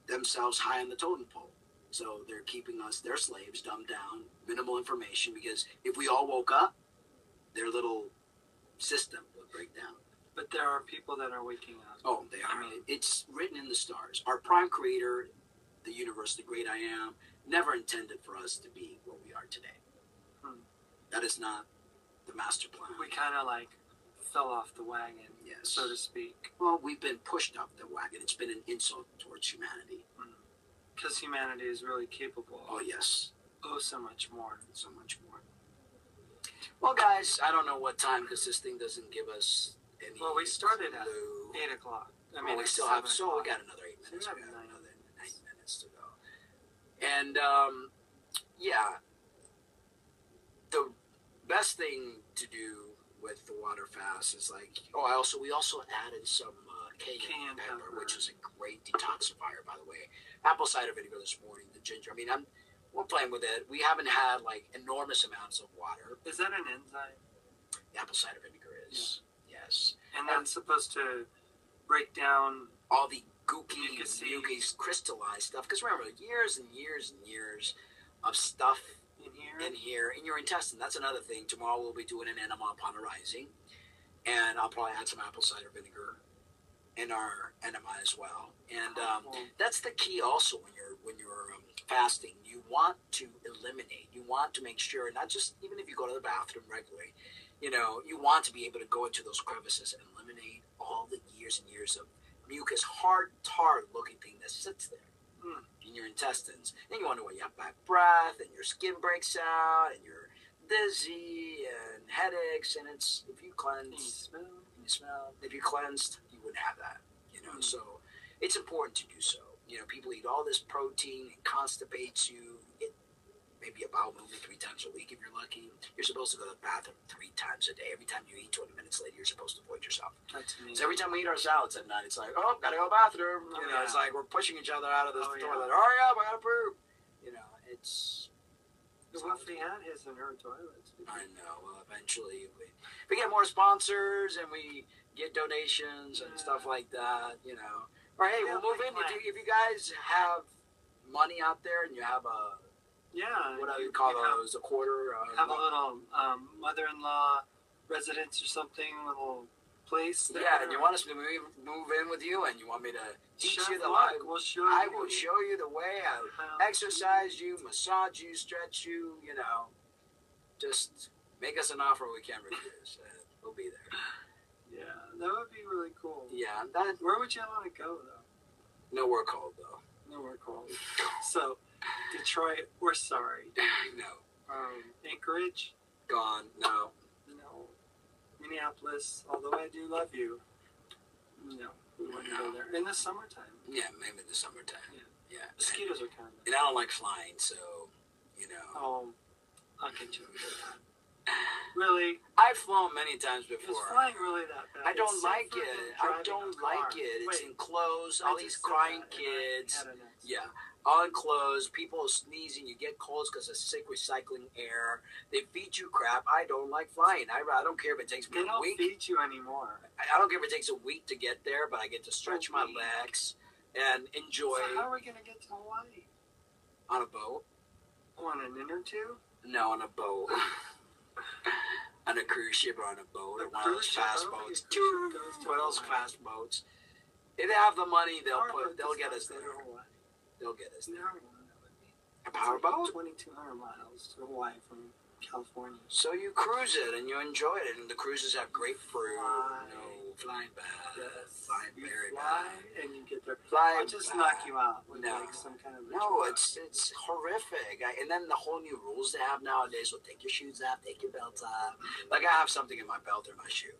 themselves high on the totem pole. So they're keeping us, their slaves, dumbed down, minimal information, because if we all woke up, their little system would break down. But there are people that are waking up. Oh, they are. I mean, it's written in the stars. Our prime creator, the universe, the great I am, never intended for us to be what we are today. That is not the master plan. We kind of like fell off the wagon, Yes. so to speak. Well, we've been pushed off the wagon. It's been an insult towards humanity. Because humanity is really capable. Oh, yes. Oh, so much more. So much more. Well, guys, I don't know what time, because this thing doesn't give us any... Well, we started at clue. 8 o'clock. I I mean, mean, we it's still have... 7 So we o'clock. got another 8 minutes. So We we got have another 8 minutes to go. And, yeah. The best thing to do with the water fast is like... Oh, we also added some cayenne pepper, which is a great detoxifier, by the way. Apple cider vinegar this morning, the ginger. I mean, we're playing with it. We haven't had, like, enormous amounts of water. Is that an enzyme? Apple cider vinegar is. Yeah. Yes. And that's supposed to break down all the gooky, mucusy crystallized stuff. Because remember, years and years and years of stuff in here in your intestine. That's another thing. Tomorrow we'll be doing an enema upon arising, and I'll probably add some apple cider vinegar in our enema as well. And that's the key. Also, when you're fasting, you want to eliminate. You want to make sure, not just even if you go to the bathroom regularly, you know, you want to be able to go into those crevices and eliminate all the years and years of mucus, hard, tar-looking thing that sits there in your intestines. Then you wonder why you have bad breath, and your skin breaks out, and you're dizzy, and headaches, and it's, if you cleanse, if you cleansed, you wouldn't have that, you know, so it's important to do so. You know, people eat all this protein, it constipates you, maybe a bowel movement 3 times a week if you're lucky. You're supposed to go to the bathroom 3 times a day. Every time you eat, 20 minutes later, you're supposed to void yourself. That's amazing. So every time we eat our salads at night, it's like, oh, gotta go to the bathroom. You know, it's like we're pushing each other out of the toilet. Hurry up, I gotta poop. You know, it's... Well, if he had his in her toilets. I know. Well, eventually, we get more sponsors and we get donations and stuff like that, you know. Or, hey, we'll move in. If you guys have money out there and you have a... what do you call those? A quarter? Have a little mother-in-law residence or something, a little place there. Yeah, and you want us to move in with you, and you want me to teach you the life. We'll show I will show you the way. I'll exercise you, massage you, stretch you, you know. Just make us an offer we can't refuse. We'll be there. Yeah, that would be really cool. Yeah. Where would you want to go, though? Nowhere cold, though. Nowhere cold. So... Detroit, we're sorry. No. Anchorage? Gone. No. No. Minneapolis, although I do love you. No. We wouldn't go there. In the summertime. Yeah, maybe in the summertime. Yeah. Mosquitoes are kind of... And I don't like flying, so, you know. Oh, I'll get you a good time. Really? I've flown many times before. Is flying really that bad? I don't like it. I don't like it. It's enclosed. All these crying kids. Yeah. All enclosed. People are sneezing. You get colds because of sick recycling air. They feed you crap. I don't like flying. I don't care if it takes me a week. They don't feed you anymore. I don't care if it takes a week to get there, but I get to stretch my legs and enjoy. So how are we going to get to Hawaii? On a boat. On an inner tube? No, on a boat. On a cruise ship or on a boat, or one of those fast boats. One of those fast boats. If they have the money, they'll get us there. They'll get us there. A powerboat? 2,200 miles to Hawaii from California. So you cruise it and you enjoy it, and the cruises have great fruit. Flying bad. Yes. Flying very bad. And you get there. Flying I'll just knock you out with like some kind of... No, it's horrific. And then the whole new rules they have nowadays will take your shoes off, take your belts off. Like I have something in my belt or my shoe.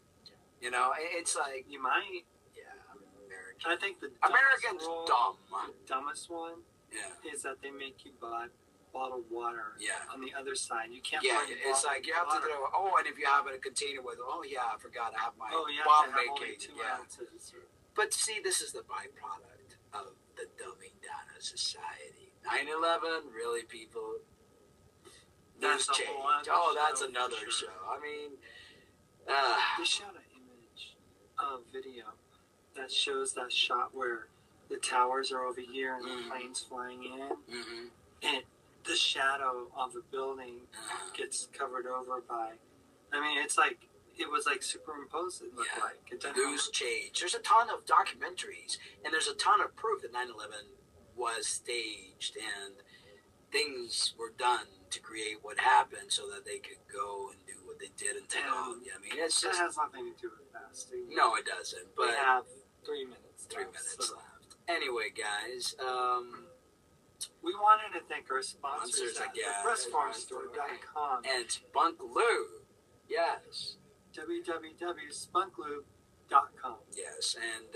You know, it's like... You might. Yeah, I'm American. I think the Americans rule, dumb. the dumbest one Yeah. is that they make you buy bottled water. Yeah. On the other side, you can't. Yeah, bring it's like you have water. to throw. Oh, and if you have a container with, oh yeah, I forgot I have my Oh, yeah, bomb to have only making. 2 Yeah. ounces. But see, this is the byproduct of the dumbing down of society. 9/11, really, people. That's News a change. whole other Oh, that's show, for another sure. show. I mean, They showed an image of video that shows that shot where the towers are over here and the planes flying in, and the shadow of the building gets covered over by. I mean, it's like it was like superimposed. It looked like it the didn't news change. There's a ton of documentaries, and there's a ton of proof that 9/11 was staged and things were done to create what happened so that they could go and do what they did in technology. I mean, it's That just has nothing to do with fasting. no, it doesn't. We But have 3 minutes. 3 left, minutes so. left. Anyway, guys, We wanted to thank our sponsors Sponsors, at yeah, pressfarmstore.com and Spunk Lou, yes, www.spunklube.com. yes, and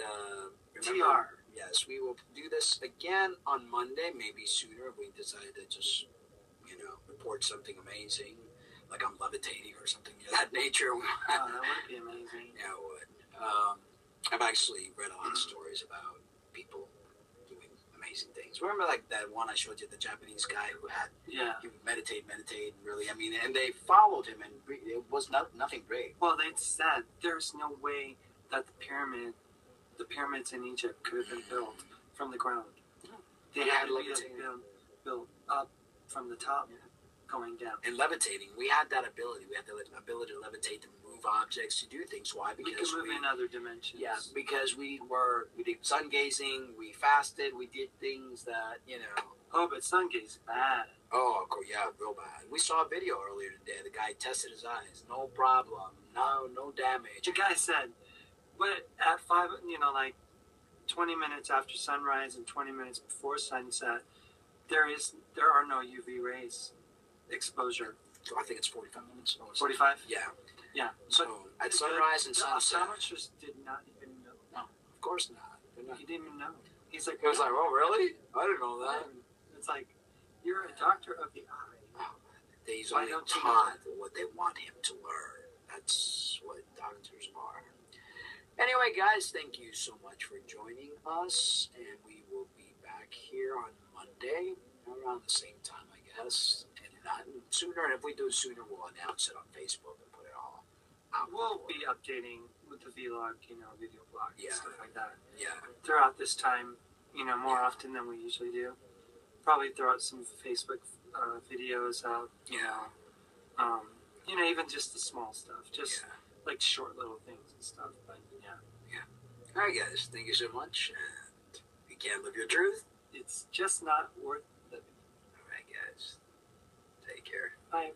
TR. yes, we will do this again on Monday, maybe sooner if we decide to just, report something amazing, like I'm levitating or something of that nature. Oh, that would be amazing. Yeah, it would. I've actually read a lot of stories about people doing amazing things. Remember, like that one I showed you, the Japanese guy who had he would meditate, really. I mean, and they followed him, and it was nothing great. Well, they said there's no way that the pyramids in Egypt could have been built from the ground. They had to be built up from the top, going down. And levitating, we had that ability. We had the ability to levitate, to move objects, to do things. Why? We Because could move in other dimensions. Yeah, because we did sun gazing, we fasted, we did things that, Oh, but sun gaze bad. Oh, yeah, real bad. We saw a video earlier today. The guy tested his eyes. No problem. No damage. The guy said, but at 5, like 20 minutes after sunrise and 20 minutes before sunset, there are no UV rays exposure. So I think it's 45 minutes. 45? Yeah. Yeah. So but at sunrise and the sunset. optometrist did not even know. No, of course not. He didn't even know. He's like, He was like, oh, really? I didn't know that. It's like, you're a doctor of the eye. Oh, he's Why only don't you taught what they want him to learn. That's what doctors are. Anyway, guys, thank you so much for joining us, and we will be back here on Monday around the same time, I guess. And not sooner. And if we do it sooner, we'll announce it on Facebook and put it all out. We'll be updating with the vlog, video blog and stuff like that. Yeah. Throughout this time, more often than we usually do. Probably throw out some Facebook videos out. Even just the small stuff, just like short little things and stuff. But All right, guys. Thank you so much. And if you can't live your truth, it's just not worth living. all right, guys. Take care. Bye.